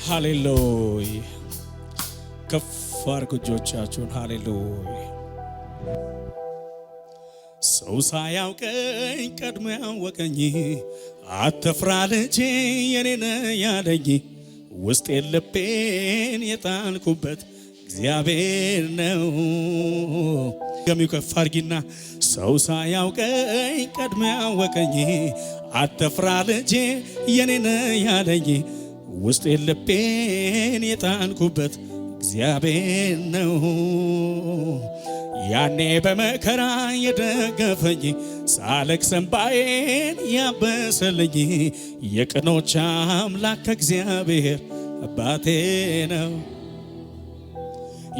ሃሌሉያ ከፍ አድርጉ እጆቻችሁን። ሃሌሉያ ሰው ሳያውቀኝ ቀድሞ ያወቀኝ አትፍራ ልጄ የኔ ነህ ያለኝ ውስጤን ልቤን የጣልኩበት እግዚአብሔር ነው። ገሚው ከፍ አድርጊና ሰው ሳያውቀኝ ቀድሞ ያወቀኝ አትፍራ ልጄ የኔ ነህ ያለኝ ውስጤን ልቤን የጣልኩበት እግዚአብሔር ነው። ያኔ በመከራ የደገፈኝ ሳለቅስ እንባዬን ያበሰልኝ የቅኖች አምላክ እግዚአብሔር አባቴ ነው።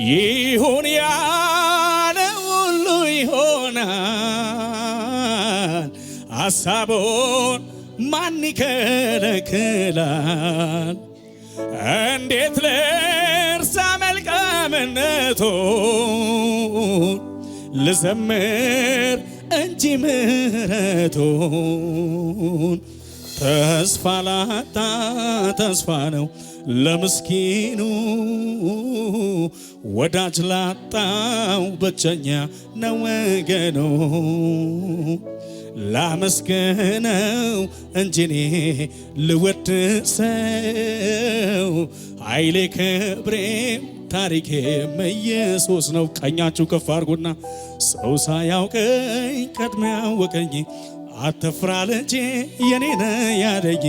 ይሁን ያለ ሁሉ ይሆናል፣ ሐሳቡን ማን ይከለክላል? እንዴት ልርሳ መልካምነቱን ልዘምር እንጂ ምሕረቱን። ተስፋ ላጣ ተስፋ ነው ለምስኪኑ፣ ወዳጅ ላጣው ብቸኛ ነው ወገኑ። ላመስግነው እንጂ እኔ ልወድሰው፣ ኃይሌ ክብሬም ታሪኬም ኢየሱስ ነው። ቀኛችሁ ከፍ አድርጉና ሰው ሳያውቀኝ ቀድሞ ያወቀኝ አትፍራ ልጄ የኔ ነህ ያለኝ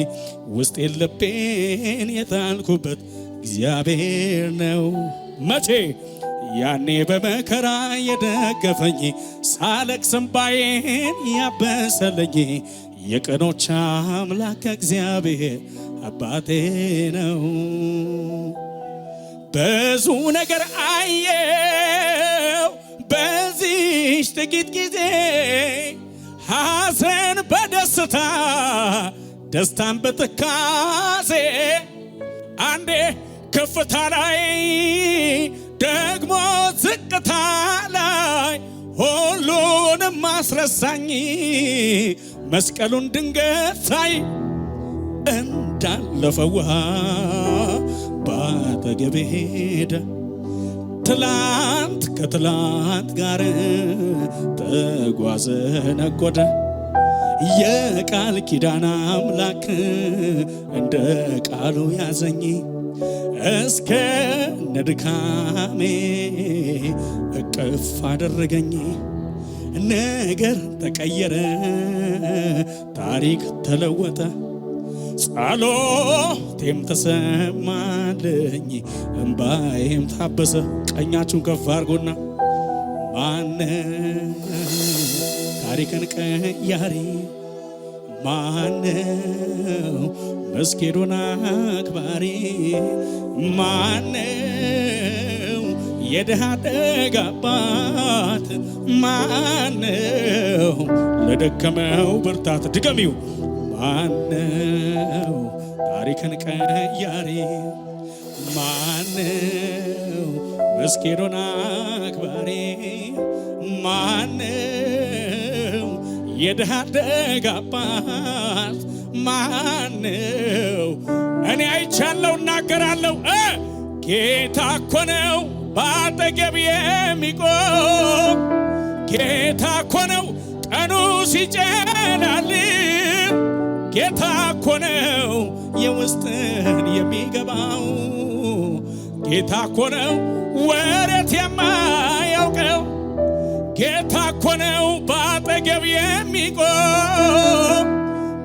ውስጤን ልቤን የጣልኩበት እግዚአብሔር ነው። መቼ ያኔ በመከራ የደገፈኝ ሳለቅስ እንባዬን ያበሰልኝ የቅኖች አምላክ እግዚአብሔር አባቴ ነው። ብዙ ነገር አየው በዚህች ጥቂት ጊዜ፣ ሐዘን በደስታ ደስታን በትካዜ፣ አንዴ ከፍታ ላይ ደግሞ ዝቅታ ላይ ሁሉንም አስረሳኝ መስቀሉን ድንገት ሳይ እንዳለፈ ውሃ ባጠገቤ ሄደ። ትላንት ከትላንት ጋር ተጓዘ ነጎደ። የቃል ኪዳን አምላክ እንደ ቃሉ ያዘኝ እስከ ነድካሜ እቅፍ አደረገኝ። ነገር ተቀየረ፣ ታሪክ ተለወጠ፣ ጸሎቴም ተሰማልኝ፣ እምባዬም ታበሰ። ቀኛችሁን ከፍ አድርጎና ማነው ታሪክን ቀያሪ? ማነው መስኬዱን አክባሪ? ማነው የድሃ አደግ አባት? ማነው ለደከመው ብርታት? ድገሚው። ማነው ታሪክን ቀያሪ? ማነው መስኬዱን አክባሪ? ማነው የድሃ አደግ አባት? ማነው? እኔ አይቻለሁ እናገራለሁ። ጌታ እኮ ነው በአጠገብ የሚቆም። ጌታ እኮ ነው ቀኑ ሲጨላልም። ጌታ እኮ ነው የውስጥን የሚገባው። ጌታ እኮ ነው ወረት የማያውቀው። ጌታ እኮ ነው በአጠገብ የሚቆም።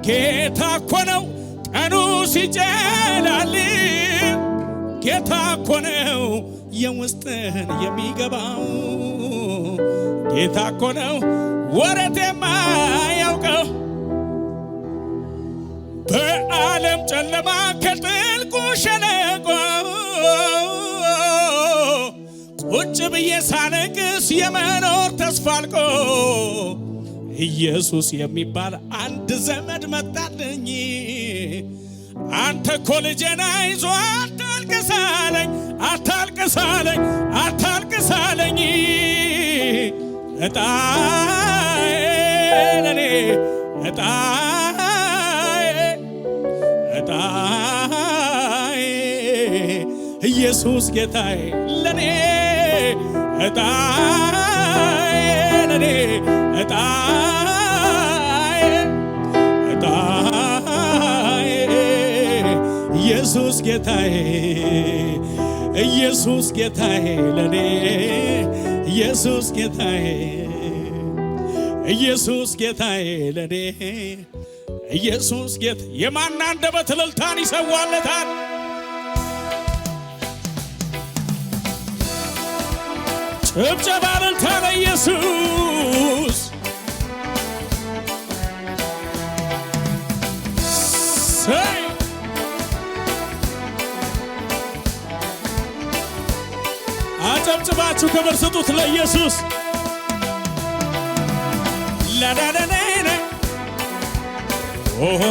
ጌታ እኮ ነው ቀኑ ሲጨላልም። ጌታ እኮ ነው የውስጥን የሚገባው። ጌታ እኮ ነው ወረት የማያውቀው። በዓለም ጨለማ ከጥልቁ ሸለቆ ቁጭ ብዬ ሳለቅስ የመኖር ተስፋ አልቆ ኢየሱስ የሚባል አንድ ዘመድ መጣልኝ። አንተ እኮ ልጄን አይዞህ አታልቅስ አለኝ፣ አታልቅስ አለኝ፣ አታልቅስ አለኝ። ዕጣዬ ለኔ ዕጣዬ ዕጣዬ ኢየሱስ ጌታዬ ለኔ ዕጣዬ ለኔ ዕጣዬ ዕጣዬ ኢየሱስ ጌታዬ ኢየሱስ ጌታዬ ለኔ ኢየሱስ ጌታዬ ኢየሱስ ጌታዬ ለኔ ኢየሱስ ጌታ የማን አንደበት እልልታን ይሰዋለታል? ጭብጨባ እልልታ ለኢየሱስ አጨብጭባችሁ ክብር ስጡት ለኢየሱስ። ለለለለለ ኦሆ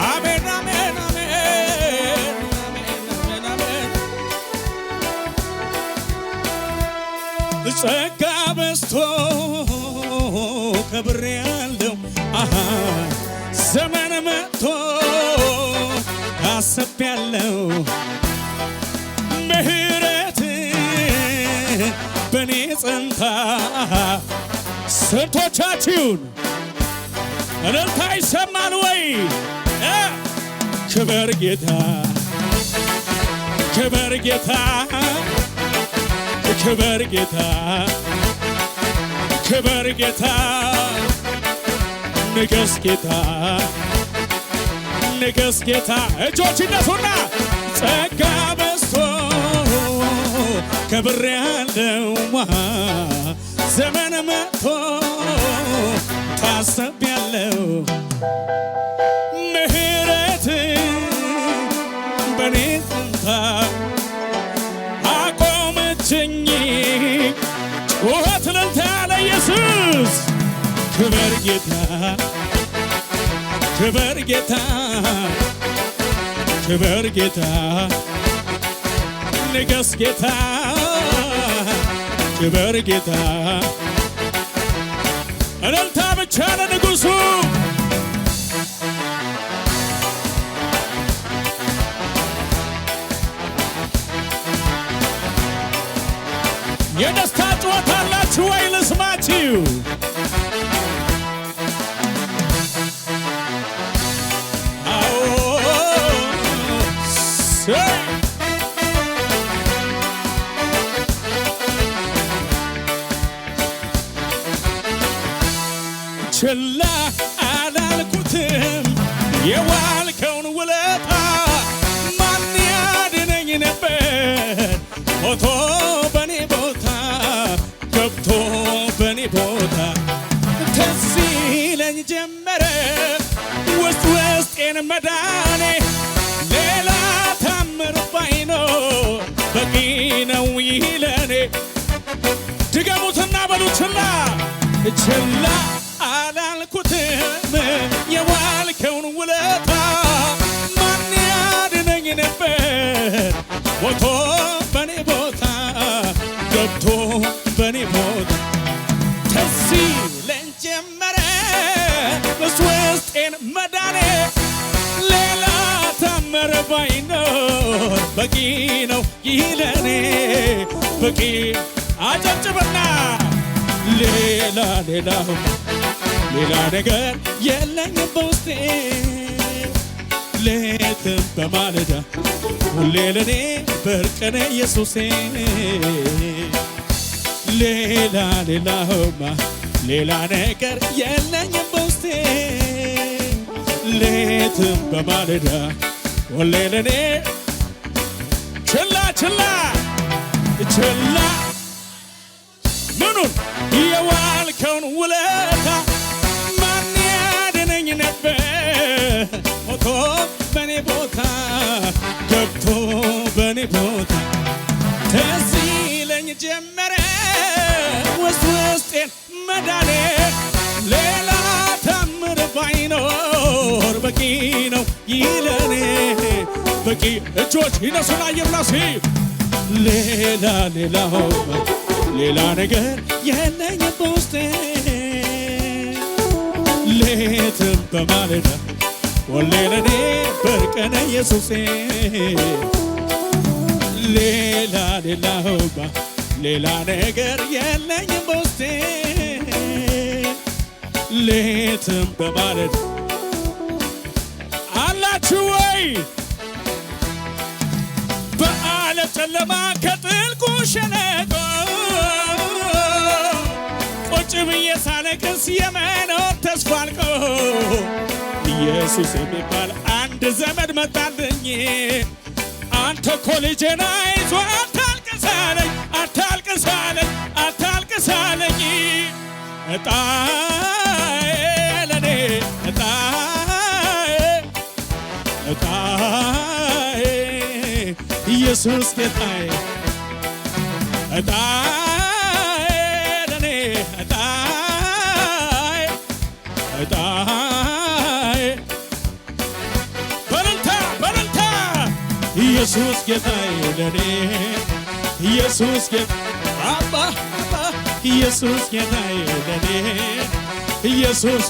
አሜን አሜን አሜን አሜን አሜን ጸጋ በዝቶ ከብሬያለሁ ዘመን መጥቶ ታስቤያለሁ ምሕረት በኔ ጸንታ ስንቶቻችሁን እልልታ ይሰማል ወይ? ክበር ጌታ ክበር ጌታ ክበር ጌታ ክበር ጌታ ንገስ ጌታ ንገስ ጌታ እጆች ይነሱና ጸጋ በዝቶ ከብሬያለሁ ዘመን መጥቶ ታስቤያለሁ ምሕረት በኔ ጸንታ አቆመችኝ ጩኸት እልልታ ለኢየሱስ ክበር ጌታ ክበር ጌታ ክበር ጌታ ንገስ ጌታ ክበር ጌታ እልልታ ብቻ ለንጉሡ የደስታ ጩኸት አላችሁ ወይ ልስማችሁ? ችላ አላልኩትም የዋልከውን ውለታ ማን ያድነኝ ነበር ሞቶ በኔ ቦታ ገብቶ በኔ ቦታ ትዝ ይለኝ ጀመረ ውስጥ ውስጤን መዳኔ ሌላ ታምር ባይኖር በቂ ነው ይህ ለኔ። ድገሙትና በሉ ችላ ችላ አላልኩትም የዋልከውን ውለታ ማን ያድነኝ ነበር ሞቶ በኔ ቦታ ገብቶ በኔ ቦታ ትዝ ይለኝ ጀመረ ውስጤን መዳኔ ሌላ ታምር ባይኖር በቂ ነው ይህ ለኔ በቂ። አጨብጭብና ሌላ ነገር የለኝም በውስጤ ሌትም በማለዳ ሁሌ ለኔ ብርቅ ነህ ኢየሱሴ ሌላ ነገር የለኝም በውስጤ ሌትም በማለዳ ሁሌ ለኔ ችላ ምኑን የዋልከውን ውለታ ማን ያድነኝ ነበር ሞቶ በኔ ቦታ ገብቶ በኔ ቦታ ትዝ ይለኝ ጀመረ ውስጤን መዳኔ ሌላ ታምር ባይኖር በቂ ነው ይህ ለኔ በቂ። እጆች ይነሱና ይብላሲ ሌላ ነገር የለኝም በውስጤ ሌትም በማለዳ ሁሌ ለኔ ብርቅ ነህ ኢየሱሴ ሌላ ሌላውማ ሌላ ነገር የለኝም በውስጤ ሌትም በማለዳ አላችሁ ወይ በዓለም ጨለማ ከጥልቁ ሸለቆ ቁጭ ብዬ ሳለቅስ የመኖር ተስፋ አልቆ ኢየሱስ የሚባል አንድ ዘመድ መጣልኝ አንተ እኮ ልጄ ነህ አይዞህ አታልቅስ አለኝ አታልቅስ አለኝ አታልቅስ አለኝ ዕጣዬ ለኔ ዕጣዬ ኢየሱስ ጌታዬ ዕጣዬ ለኔ ዕጣዬ በረንታ ኢየሱስ ጌታዬ ለኔ ኢየሱስ አባ ኢየሱስ ጌታዬ ለኔ ኢየሱስ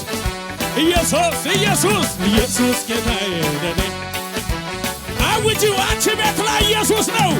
ጌታዬ ለኔ አውጪው አንቺ ቤት ላይ ኢየሱስ ነው